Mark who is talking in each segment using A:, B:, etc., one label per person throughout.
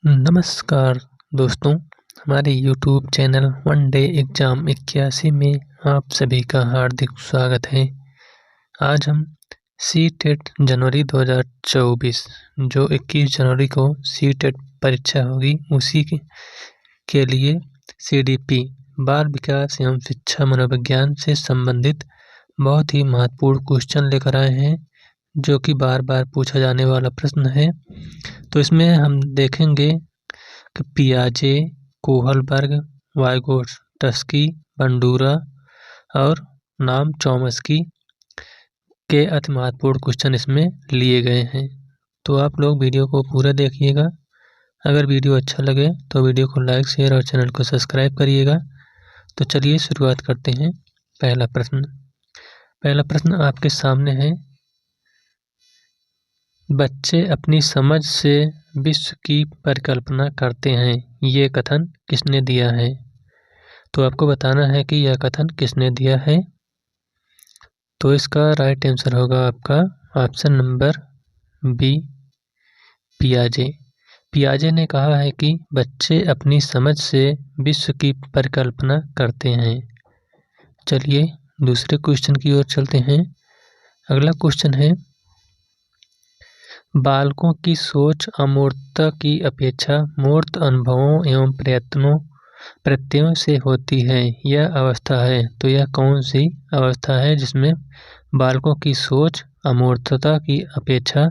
A: नमस्कार दोस्तों, हमारे YouTube channel one day exam 81 में आप सभी का हार्दिक स्वागत है। आज हम सी-टेट जनवरी 2024 जो 21 जनवरी को सी-टेट परीक्षा होगी उसी के लिए सीडीपी बाल विकास एवं शिक्षा मनोविज्ञान से संबंधित बहुत ही महत्वपूर्ण क्वेश्चन लेकर आए हैं, जो कि बार बार पूछा जाने वाला प्रश्न है। तो इसमें हम देखेंगे कि पियाजे, कोहलबर्ग, वाइगोट्स्की, बंडूरा और नाम चॉम्स्की के अति महत्वपूर्ण क्वेश्चन इसमें लिए गए हैं। तो आप लोग वीडियो को पूरा देखिएगा। अगर वीडियो अच्छा लगे तो वीडियो को लाइक, शेयर और चैनल को सब्सक्राइब करिएगा। तो चलिए शुरुआत करते हैं। पहला प्रश्न आपके सामने है। बच्चे अपनी समझ से विश्व की परिकल्पना करते हैं, ये कथन किसने दिया है? तो आपको बताना है कि यह कथन किसने दिया है। तो इसका राइट आंसर होगा आपका ऑप्शन नंबर बी, पियाजे। पियाजे ने कहा है कि बच्चे अपनी समझ से विश्व की परिकल्पना करते हैं। चलिए दूसरे क्वेश्चन की ओर चलते हैं। अगला क्वेश्चन है, बालकों की सोच अमूर्तता की अपेक्षा मूर्त अनुभवों एवं प्रत्ययों से होती है, यह अवस्था है। तो यह कौन सी अवस्था है जिसमें बालकों की सोच अमूर्तता की अपेक्षा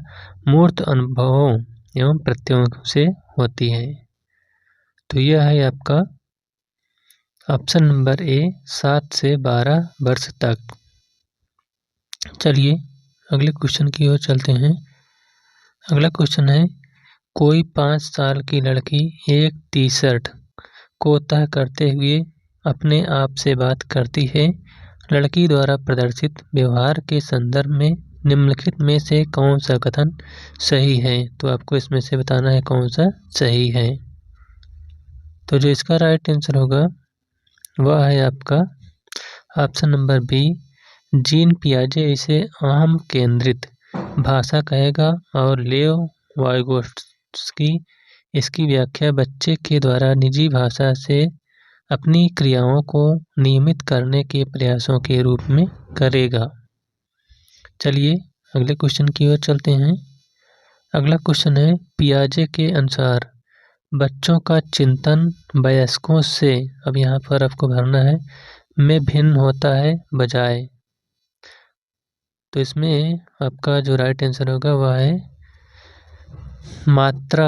A: मूर्त अनुभवों एवं प्रत्ययों से होती है? तो यह है आपका ऑप्शन नंबर ए, 7 से 12 वर्ष तक। चलिए अगले क्वेश्चन की ओर चलते हैं। अगला क्वेश्चन है, कोई 5 साल की लड़की एक टी-शर्ट को तह करते हुए अपने आप से बात करती है। लड़की द्वारा प्रदर्शित व्यवहार के संदर्भ में निम्नलिखित में से कौन सा कथन सही है? तो आपको इसमें से बताना है कौन सा सही है। तो जो इसका राइट आंसर होगा वह है आपका ऑप्शन नंबर बी, जीन पियाजे इसे अहम केंद्रित भाषा कहेगा और लेओ वाइगोट्स्की इसकी व्याख्या बच्चे के द्वारा निजी भाषा से अपनी क्रियाओं को नियमित करने के प्रयासों के रूप में करेगा। चलिए अगले क्वेश्चन की ओर चलते हैं। अगला क्वेश्चन है, पियाजे के अनुसार बच्चों का चिंतन वयस्कों से, अब यहाँ पर आपको भरना है, में भिन्न होता है बजाय। तो इसमें आपका जो राइट आंसर होगा वह है मात्रा,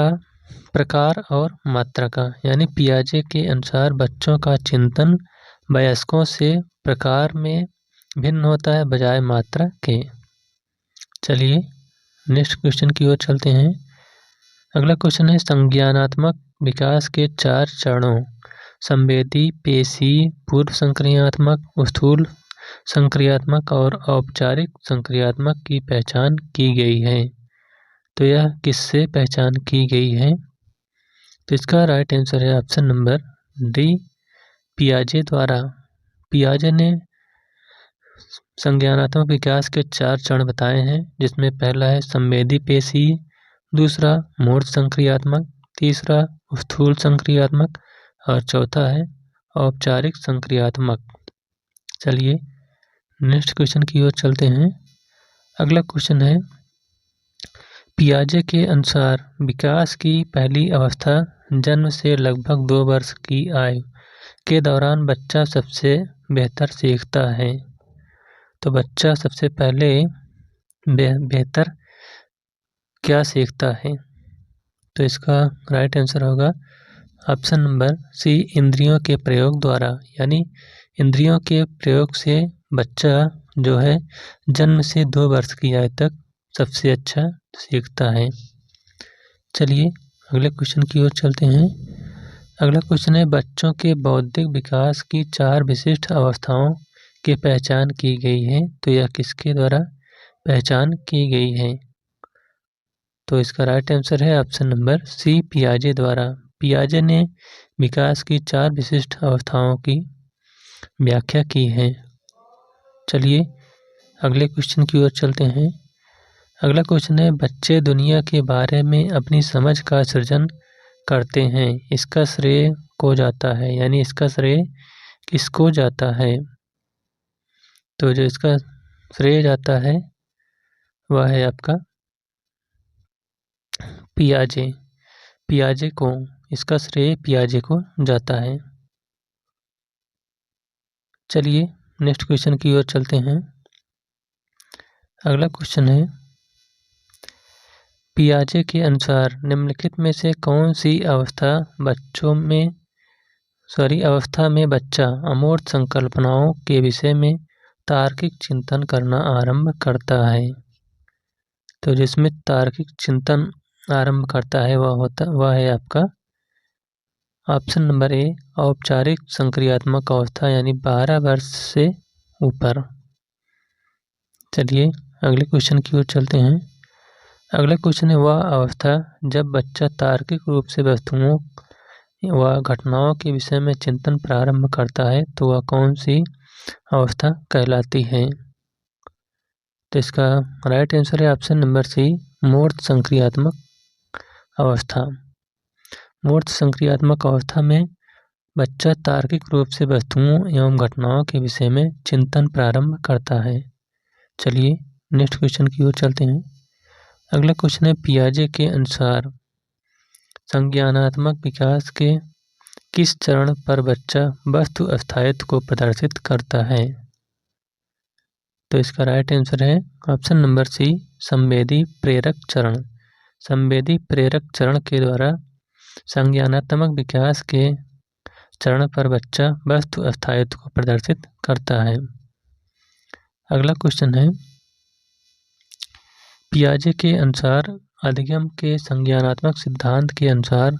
A: प्रकार और मात्रा का। यानी पियाजे के अनुसार बच्चों का चिंतन वयस्कों से प्रकार में भिन्न होता है बजाय मात्रा के। चलिए नेक्स्ट क्वेश्चन की ओर चलते हैं। अगला क्वेश्चन है, संज्ञानात्मक विकास के 4 चरणों संवेदी, पेशी, पूर्व संक्रियात्मक, स्थूल संक्रियात्मक और औपचारिक संक्रियात्मक की पहचान की गई है। तो यह किससे पहचान की गई है? तो इसका राइट आंसर है ऑप्शन नंबर डी, पियाजे द्वारा। पियाजे ने संज्ञानात्मक विकास के 4 चरण बताए हैं, जिसमें पहला है संवेदी पेशी, दूसरा मूर्त संक्रियात्मक, तीसरा स्थूल संक्रियात्मक और चौथा है औपचारिक संक्रियात्मक। चलिए नेक्स्ट क्वेश्चन की ओर चलते हैं। अगला क्वेश्चन है, पियाजे के अनुसार विकास की पहली अवस्था जन्म से लगभग 2 वर्ष की आयु के दौरान बच्चा सबसे बेहतर सीखता है। तो बच्चा सबसे पहले बेहतर क्या सीखता है? तो इसका राइट आंसर होगा ऑप्शन नंबर सी, इंद्रियों के प्रयोग द्वारा। यानी इंद्रियों के प्रयोग से बच्चा जो है जन्म से 2 वर्ष की आयु तक सबसे अच्छा सीखता है। चलिए अगले क्वेश्चन की ओर चलते हैं। अगला क्वेश्चन है, बच्चों के बौद्धिक विकास की 4 विशिष्ट अवस्थाओं की पहचान की गई है। तो यह किसके द्वारा पहचान की गई है? तो इसका राइट आंसर है ऑप्शन नंबर सी, पियाजे द्वारा। पियाजे ने विकास की 4 विशिष्ट अवस्थाओं की व्याख्या की है। चलिए अगले क्वेश्चन की ओर चलते हैं। अगला क्वेश्चन है, बच्चे दुनिया के बारे में अपनी समझ का सृजन करते हैं, इसका श्रेय को जाता है, यानी इसका श्रेय किसको जाता है? तो जो इसका श्रेय जाता है वह है आपका पियाजे। पियाजे को, इसका श्रेय पियाजे को जाता है। चलिए नेक्स्ट क्वेश्चन की ओर चलते हैं। अगला क्वेश्चन है, पियाजे के अनुसार निम्नलिखित में से कौन सी अवस्था में बच्चा अमूर्त संकल्पनाओं के विषय में तार्किक चिंतन करना आरंभ करता है? तो जिसमें तार्किक चिंतन आरंभ करता है वह है आपका ऑप्शन नंबर ए, औपचारिक संक्रियात्मक अवस्था, यानी 12 वर्ष से ऊपर। चलिए अगले क्वेश्चन की ओर चलते हैं। अगला क्वेश्चन है, वह अवस्था जब बच्चा तार्किक रूप से वस्तुओं व घटनाओं के विषय में चिंतन प्रारंभ करता है तो वह कौन सी अवस्था कहलाती है? तो इसका राइट आंसर है ऑप्शन नंबर सी, मूर्त संक्रियात्मक अवस्था। मूर्त संक्रियात्मक अवस्था में बच्चा तार्किक रूप से वस्तुओं एवं घटनाओं के विषय में चिंतन प्रारंभ करता है। चलिए नेक्स्ट क्वेश्चन की ओर चलते हैं। अगला क्वेश्चन है, पियाजे के अनुसार संज्ञानात्मक विकास के किस चरण पर बच्चा वस्तु अस्थायित्व को प्रदर्शित करता है? तो इसका राइट आंसर है ऑप्शन नंबर सी, संवेदी प्रेरक चरण। संवेदी प्रेरक चरण के द्वारा संज्ञानात्मक विकास के चरण पर बच्चा वस्तु अस्थायित्व को प्रदर्शित करता है। अगला क्वेश्चन है, पियाजे के अनुसार अधिगम के संज्ञानात्मक सिद्धांत के अनुसार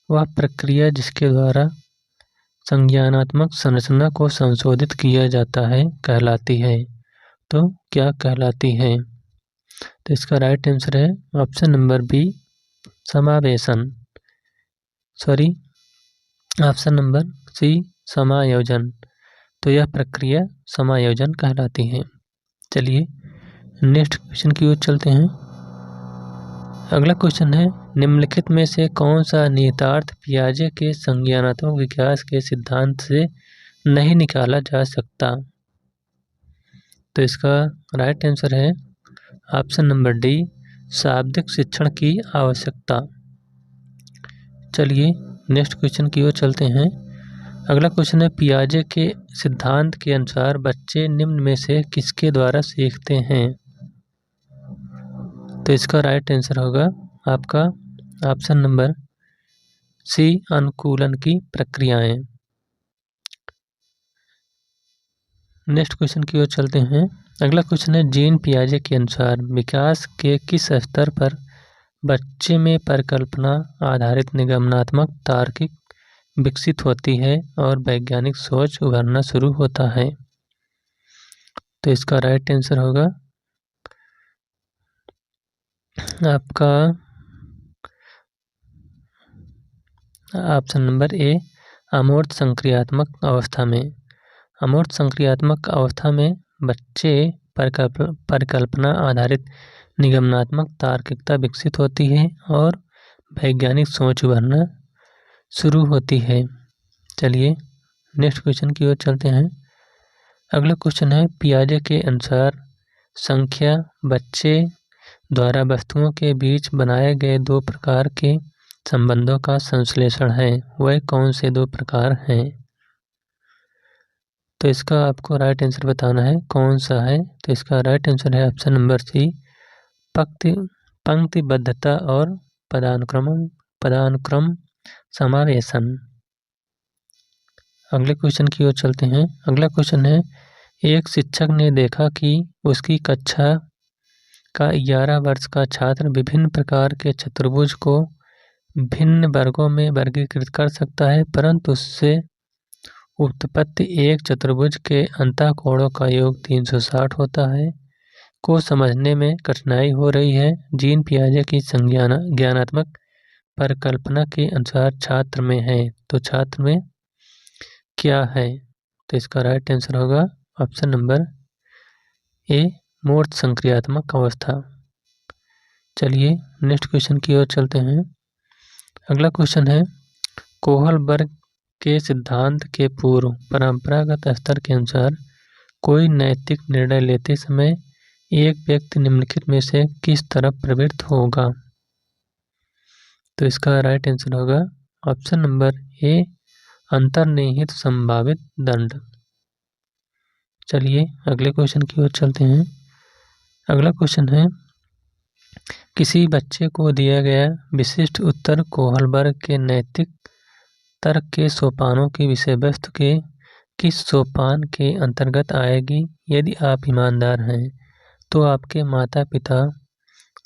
A: वह प्रक्रिया जिसके द्वारा संज्ञानात्मक संरचना को संशोधित किया जाता है कहलाती है। तो क्या कहलाती है? तो इसका राइट आंसर है ऑप्शन नंबर बी, समावेशन। ऑप्शन नंबर सी, समायोजन। तो यह प्रक्रिया समायोजन कहलाती है। चलिए नेक्स्ट क्वेश्चन की ओर चलते हैं। अगला क्वेश्चन है, निम्नलिखित में से कौन सा निहितार्थ पियाजे के संज्ञानात्मक विकास के सिद्धांत से नहीं निकाला जा सकता? तो इसका राइट आंसर है ऑप्शन नंबर डी, शाब्दिक शिक्षण की आवश्यकता। चलिए नेक्स्ट क्वेश्चन की ओर चलते हैं। अगला क्वेश्चन है, पियाजे के सिद्धांत के अनुसार बच्चे निम्न में से किसके द्वारा सीखते हैं? तो इसका राइट आंसर होगा आपका ऑप्शन नंबर सी, अनुकूलन की प्रक्रियाएं। नेक्स्ट क्वेश्चन की ओर चलते हैं। अगला क्वेश्चन है, जीन पियाजे के अनुसार विकास के किस स्तर पर बच्चे में परिकल्पना आधारित निगमनात्मक तार्किक विकसित होती है और वैज्ञानिक सोच उभरना शुरू होता है? तो इसका राइट आंसर होगा आपका ऑप्शन नंबर ए, अमूर्त संक्रियात्मक अवस्था में। अमूर्त संक्रियात्मक अवस्था में बच्चे परिकल्पना आधारित निगमनात्मक तार्किकता विकसित होती है और वैज्ञानिक सोच उभरना शुरू होती है। चलिए नेक्स्ट क्वेश्चन की ओर चलते हैं। अगला क्वेश्चन है, पियाजे के अनुसार संख्या बच्चे द्वारा वस्तुओं के बीच बनाए गए 2 प्रकार के संबंधों का संश्लेषण है। वह कौन से 2 प्रकार हैं? तो इसका आपको राइट आंसर बताना है कौन सा है। तो इसका राइट आंसर है ऑप्शन नंबर सी, पंक्तिबद्धता और पदानुक्रम समावेशन। अगले क्वेश्चन की ओर चलते हैं। अगला क्वेश्चन है, एक शिक्षक ने देखा कि उसकी कक्षा का 11 वर्ष का छात्र विभिन्न प्रकार के चतुर्भुज को भिन्न वर्गों में वर्गीकृत कर सकता है, परंतु उससे उत्पत्ति एक चतुर्भुज के अंतःकोणों का योग 360 होता है को समझने में कठिनाई हो रही है। जीन पियाजे की ज्ञानात्मक परिकल्पना के अनुसार छात्र में है, तो छात्र में क्या है? तो इसका राइट आंसर होगा ऑप्शन नंबर ए, मूर्त संक्रियात्मक अवस्था। चलिए नेक्स्ट क्वेश्चन की ओर चलते हैं। अगला क्वेश्चन है, कोहलबर्ग के सिद्धांत के पूर्व परंपरागत स्तर के अनुसार कोई नैतिक निर्णय लेते समय एक व्यक्ति निम्नलिखित में से किस तरफ प्रवृत्त होगा? तो इसका राइट आंसर होगा ऑप्शन नंबर ए, अंतर्निहित संभावित दंड। चलिए अगले क्वेश्चन की ओर चलते हैं। अगला क्वेश्चन है, किसी बच्चे को दिया गया विशिष्ट उत्तर कोहलबर्ग के नैतिक तर्क के सोपानों की विषय वस्तु के किस सोपान के अंतर्गत आएगी? यदि आप ईमानदार हैं तो आपके माता पिता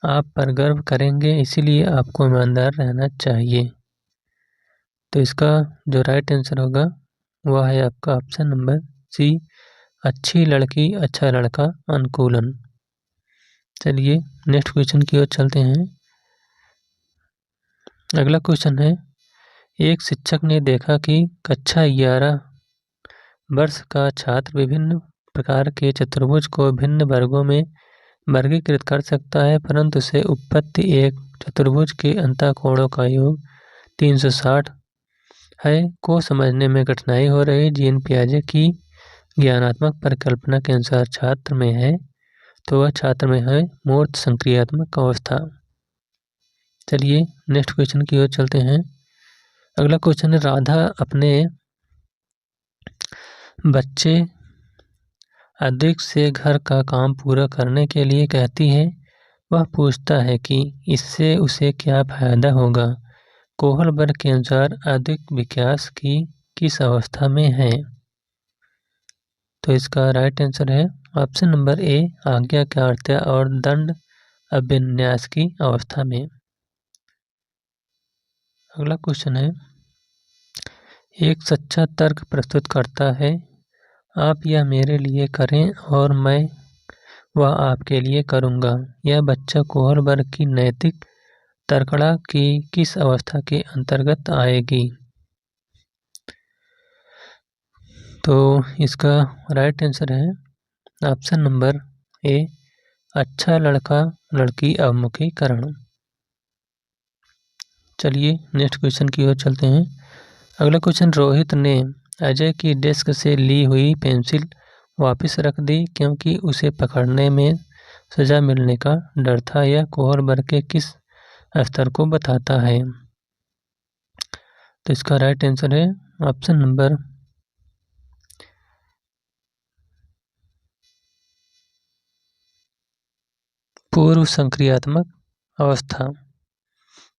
A: आप पर गर्व करेंगे, इसीलिए आपको ईमानदार रहना चाहिए। तो इसका जो राइट आंसर होगा वह है आपका ऑप्शन नंबर सी, अच्छी लड़की अच्छा लड़का अनुकूलन। चलिए नेक्स्ट क्वेश्चन की ओर चलते हैं। अगला क्वेश्चन है, एक शिक्षक ने देखा कि कक्षा 11 वर्ष का छात्र विभिन्न प्रकार के चतुर्भुज को भिन्न वर्गों में वर्गीकृत कर सकता है, परंतु उसे उत्पत्ति एक चतुर्भुज के अंतःकोणों का योग 360 है को समझने में कठिनाई हो रही। जीन पियाजे की ज्ञानात्मक परिकल्पना के अनुसार छात्र में है, तो वह छात्र में है मूर्त संक्रियात्मक अवस्था। चलिए नेक्स्ट क्वेश्चन की ओर चलते हैं। अगला क्वेश्चन है, राधा अपने बच्चे अधिक से घर का काम पूरा करने के लिए कहती है। वह पूछता है कि इससे उसे क्या फायदा होगा? कोहलबर्ग के अनुसार अधिक विकास की किस अवस्था में है? तो इसका राइट आंसर है ऑप्शन नंबर ए, आज्ञाकारिता और दंड अभिन्यास की अवस्था में। अगला क्वेश्चन है, एक सच्चा तर्क प्रस्तुत करता है, आप यह मेरे लिए करें और मैं वह आपके लिए करूँगा। यह बच्चा कोहलबर्ग की नैतिक तर्कड़ा की किस अवस्था के अंतर्गत आएगी? तो इसका राइट आंसर है ऑप्शन नंबर ए, अच्छा लड़का लड़की अवमुखीकरण। चलिए नेक्स्ट क्वेश्चन की ओर चलते हैं। अगला क्वेश्चन, रोहित ने अजय की डेस्क से ली हुई पेंसिल वापस रख दी क्योंकि उसे पकड़ने में सजा मिलने का डर था। यह कोहलबर्ग के किस स्तर को बताता है? तो इसका राइट आंसर है ऑप्शन नंबर पूर्व संक्रियात्मक अवस्था।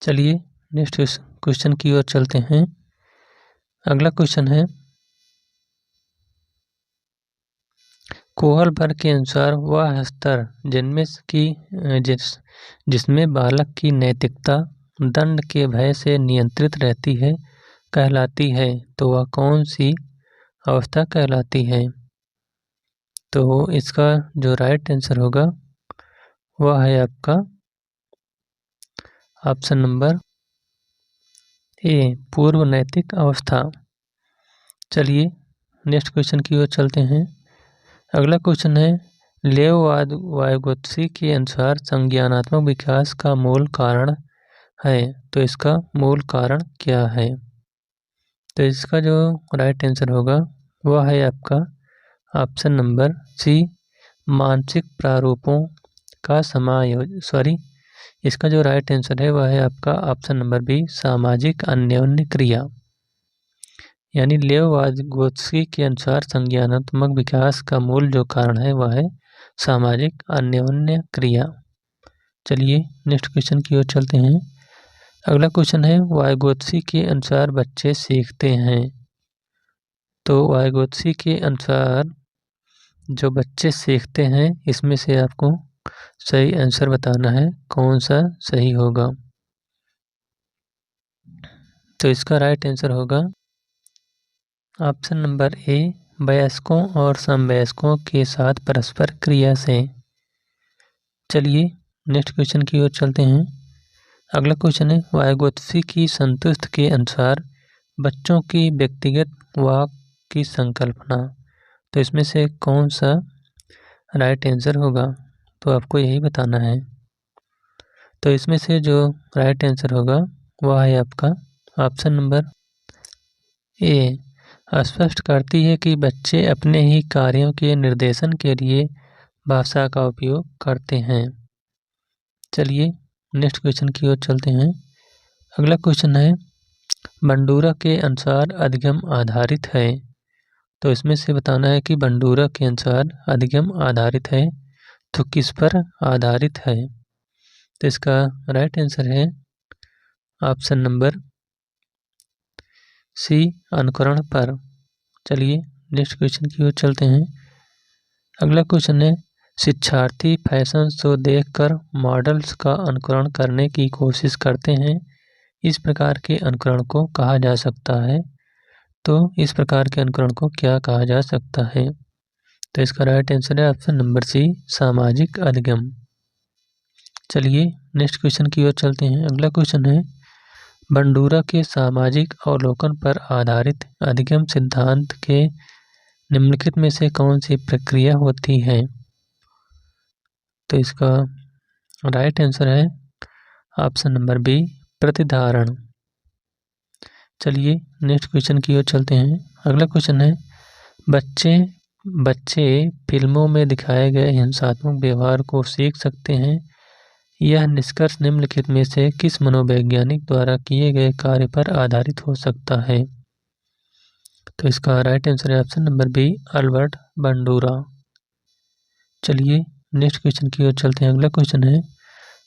A: चलिए नेक्स्ट क्वेश्चन की ओर चलते हैं। अगला क्वेश्चन है, कोहलबर्ग के अनुसार वह स्तर जिसमें बालक की नैतिकता दंड के भय से नियंत्रित रहती है कहलाती है, तो वह कौन सी अवस्था कहलाती है? तो इसका जो राइट आंसर होगा वह है आपका ऑप्शन नंबर ए, पूर्व नैतिक अवस्था। चलिए नेक्स्ट क्वेश्चन की ओर चलते हैं। अगला क्वेश्चन है, लेव वाइगोत्स्की के अनुसार संज्ञानात्मक विकास का मूल कारण है, तो इसका मूल कारण क्या है? तो इसका जो राइट आंसर होगा वह है आपका ऑप्शन नंबर सी, मानसिक प्रारूपों का इसका जो राइट आंसर है वह है आपका ऑप्शन नंबर बी, सामाजिक अन्योन्य क्रिया। यानी लेव वाइगोत्स्की के अनुसार संज्ञानात्मक विकास का मूल जो कारण है वह है सामाजिक अन्योन्य क्रिया। चलिए नेक्स्ट क्वेश्चन की ओर चलते हैं। अगला क्वेश्चन है, वाइगोत्स्की के अनुसार बच्चे सीखते हैं, तो वाइगोत्स्की के अनुसार जो बच्चे सीखते हैं इसमें से आपको सही आंसर बताना है, कौन सा सही होगा? तो इसका राइट आंसर होगा ऑप्शन नंबर ए, वयस्कों और समवयस्कों के साथ परस्पर क्रिया से। चलिए नेक्स्ट क्वेश्चन की ओर चलते हैं। अगला क्वेश्चन है, वाइगोत्स्की की संतुष्ट के अनुसार बच्चों की व्यक्तिगत वाक की संकल्पना, तो इसमें से कौन सा राइट आंसर होगा? तो आपको यही बताना है। तो इसमें से जो राइट आंसर होगा वह है आपका ऑप्शन नंबर ए, स्पष्ट करती है कि बच्चे अपने ही कार्यों के निर्देशन के लिए भाषा का उपयोग करते हैं। चलिए नेक्स्ट क्वेश्चन की ओर चलते हैं। अगला क्वेश्चन है, बंडूरा के अनुसार अधिगम आधारित है। तो इसमें से बताना है कि बंडूरा के अनुसार अधिगम आधारित है तो किस पर आधारित है। तो इसका राइट आंसर है ऑप्शन नंबर सी, अनुकरण पर। चलिए नेक्स्ट क्वेश्चन की ओर चलते हैं। अगला क्वेश्चन है, शिक्षार्थी फैशन शो देखकर मॉडल्स का अनुकरण करने की कोशिश करते हैं। इस प्रकार के अनुकरण को कहा जा सकता है। तो इस प्रकार के अनुकरण को क्या कहा जा सकता है। तो इसका राइट आंसर है ऑप्शन नंबर सी, सामाजिक अधिगम। चलिए नेक्स्ट क्वेश्चन की ओर चलते हैं। अगला क्वेश्चन है, बंडूरा के सामाजिक अवलोकन पर आधारित अधिगम सिद्धांत के निम्नलिखित में से कौन सी प्रक्रिया होती है। तो इसका राइट आंसर है ऑप्शन नंबर बी, प्रतिधारण। चलिए नेक्स्ट क्वेश्चन की ओर चलते हैं। अगला क्वेश्चन है, बच्चे फिल्मों में दिखाए गए हिंसात्मक व्यवहार को सीख सकते हैं। यह निष्कर्ष निम्नलिखित में से किस मनोवैज्ञानिक द्वारा किए गए कार्य पर आधारित हो सकता है। तो इसका राइट आंसर है option number B, Albert Bandura. चलिए नेक्स्ट क्वेश्चन की ओर चलते हैं। अगला क्वेश्चन है,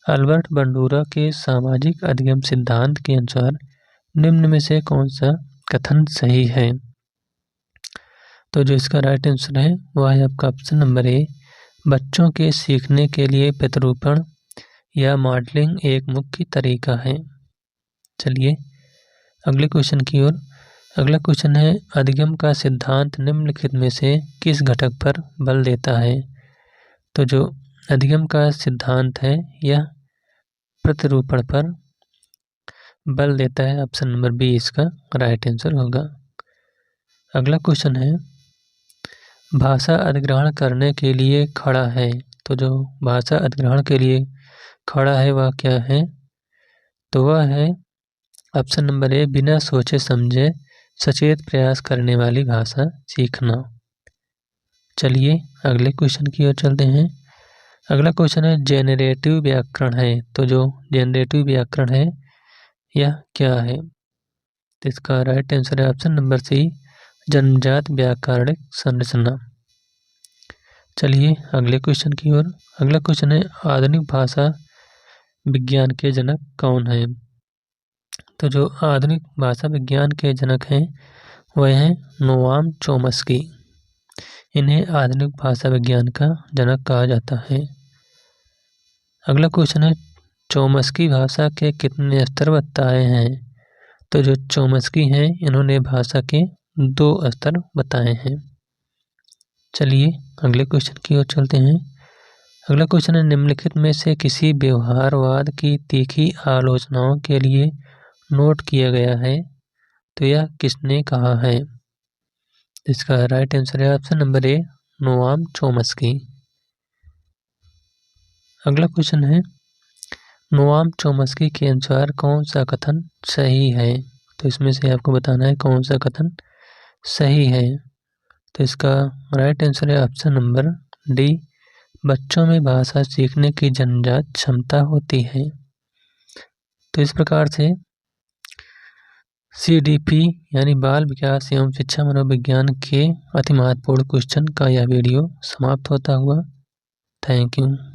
A: अल्बर्ट बंडूरा के सामाजिक अधिगम सिद्धांत के अनुसार निम्न में से कौन सा कथन सही है। तो जो इसका राइट आंसर है वह है आपका ऑप्शन नंबर ए, बच्चों के सीखने के लिए प्रतिरूपण या मॉडलिंग एक मुख्य तरीका है। चलिए अगले क्वेश्चन की ओर। अगला क्वेश्चन है, अधिगम का सिद्धांत निम्नलिखित में से किस घटक पर बल देता है। तो जो अधिगम का सिद्धांत है यह प्रतिरूपण पर बल देता है। ऑप्शन नंबर बी इसका राइट आंसर होगा। अगला क्वेश्चन है, भाषा अधिग्रहण करने के लिए खड़ा है। तो जो भाषा अधिग्रहण के लिए खड़ा है वह क्या है। तो वह है ऑप्शन नंबर ए, बिना सोचे समझे सचेत प्रयास करने वाली भाषा सीखना। चलिए अगले क्वेश्चन की ओर चलते हैं। अगला क्वेश्चन है, जेनरेटिव व्याकरण है। तो जो जेनरेटिव व्याकरण है यह क्या है। तो इसका राइट आंसर है ऑप्शन नंबर सी, जन्मजात व्याकरणिक संरचना। चलिए अगले क्वेश्चन की ओर। अगला क्वेश्चन है, आधुनिक भाषा विज्ञान के जनक कौन है। तो जो आधुनिक भाषा विज्ञान के जनक हैं वह हैं नोआम चोम्स्की। इन्हें आधुनिक भाषा विज्ञान का जनक कहा जाता है। अगला क्वेश्चन है, चोम्स्की भाषा के कितने स्तर बताए हैं। तो जो चोम्स्की हैं इन्होंने भाषा के 2 स्तर बताए हैं। चलिए अगले क्वेश्चन की ओर चलते हैं। अगला क्वेश्चन है, निम्नलिखित में से किसी व्यवहारवाद की तीखी आलोचनाओं के लिए नोट किया गया है। तो यह किसने कहा है। इसका राइट आंसर है option number A, Noam Chomsky. अगला क्वेश्चन है, नोआम चोम्स्की के अनुसार कौन सा कथन सही है। तो इसमें से आपको बताना है कौन सा कथन सही है। तो इसका राइट आंसर है ऑप्शन नंबर डी, बच्चों में भाषा सीखने की जन्मजात क्षमता होती है। तो इस प्रकार से CDP यानी बाल विकास एवं शिक्षा मनोविज्ञान के अति महत्वपूर्ण क्वेश्चन का यह वीडियो समाप्त होता हुआ। Thank you.